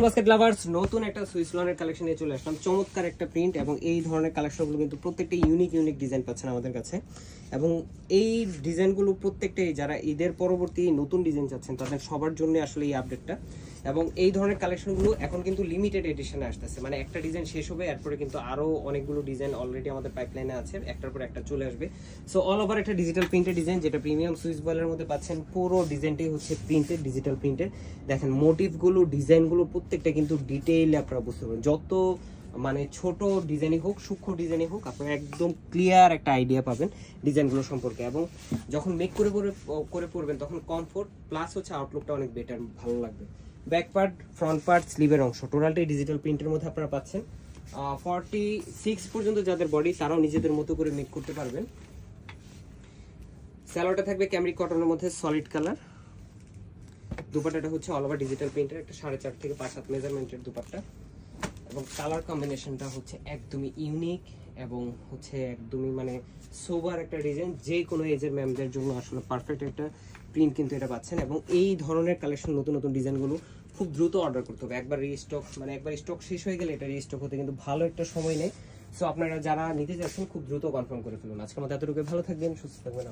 Basket lovers নতুন একটা Swiss লনের collection নিয়ে চলে আসলাম। চমৎকার একটা প্রিন্ট এবং এই ধরনের কালেকশনগুলো কিন্তু প্রত্যেকটা ইউনিক ডিজাইন পাচ্ছেন আমাদের কাছে। এবং এই ডিজাইনগুলো প্রত্যেকটাই যারা ঈদের পরবর্তী নতুন ডিজাইন চাচ্ছেন তাদের সবার জন্য আসলে এই আপডেটটা। এবং এই ধরনের কালেকশনগুলো এখন কিন্তু লিমিটেড এডিশনে আসতেছে, মানে একটা ডিজাইন শেষ হবে এরপরে কিন্তু আরো অনেকগুলো ডিজাইন অলরেডি আমাদের পাইপলাইনে আছে, একটার পর একটা চলে আসবে। সো অল ওভার একটা ডিজিটাল প্রিন্টেড ডিজাইন, যেটা প্রিমিয়াম সুইস বয়েলের মধ্যে পাচ্ছেন। পুরো ডিজাইনটাই হচ্ছে প্রিন্টেড, ডিজিটাল প্রিন্টেড। দেখেন মোটিভগুলো, ডিজাইনগুলো প্রত্যেকটা কিন্তু ডিটেইলে আপনারা বুঝতে পারবেন। যত মানে ছোট ডিজাইনই হোক, সূক্ষ্ম ডিজাইনই হোক, আপনারা একদম ক্লিয়ার একটা আইডিয়া পাবেন ডিজাইনগুলো সম্পর্কে। এবং যখন মেক করে পড়বেন তখন কমফোর্ট প্লাস হচ্ছে আউটলুকটা অনেক বেটার, ভালো লাগবে। ব্যাক পার্ট, ফ্রন্ট পার্ট, স্লিভের অংশ টোটালটাই ডিজিটাল প্রিন্টের মধ্যে আপনারা পাচ্ছেন। 46 পর্যন্ত যাদের বডি তারাও নিজেদের মতো করে মেক করতে পারবেন। স্যালোটা থাকবে ক্যামরিক কটনের মধ্যে সলিড কালার। দুপাট্টাটা হচ্ছে অল ওভার ডিজিটাল প্রিন্টের, একটা 4.5 থেকে 5 হাত মেজারমেন্টের দুপাট্টা। এবং কালার কম্বিনেশনটা হচ্ছে একদমই ইউনিক এবং হচ্ছে একদমই মানে সোবার একটা ডিজাইন, যে কোনো এজের ম্যামদের জন্য আসলে পারফেক্ট একটা প্রিন্ট কিন্তু এটা পাচ্ছেন। এবং এই ধরনের কালেকশন নতুন নতুন ডিজাইনগুলো খুব দ্রুত অর্ডার করতে হবে। একবার রিস্টক মানে একবার স্টক শেষ হয়ে গেলে এটা রিস্টক হতে কিন্তু ভালো একটা সময় নেই। সো আপনারা যারা নিতে চাচ্ছেন খুব দ্রুত কনফার্ম করে ফেলুন। আজকের মতো এতটুকু, ভালো থাকবেন, সুস্থ থাকবেন।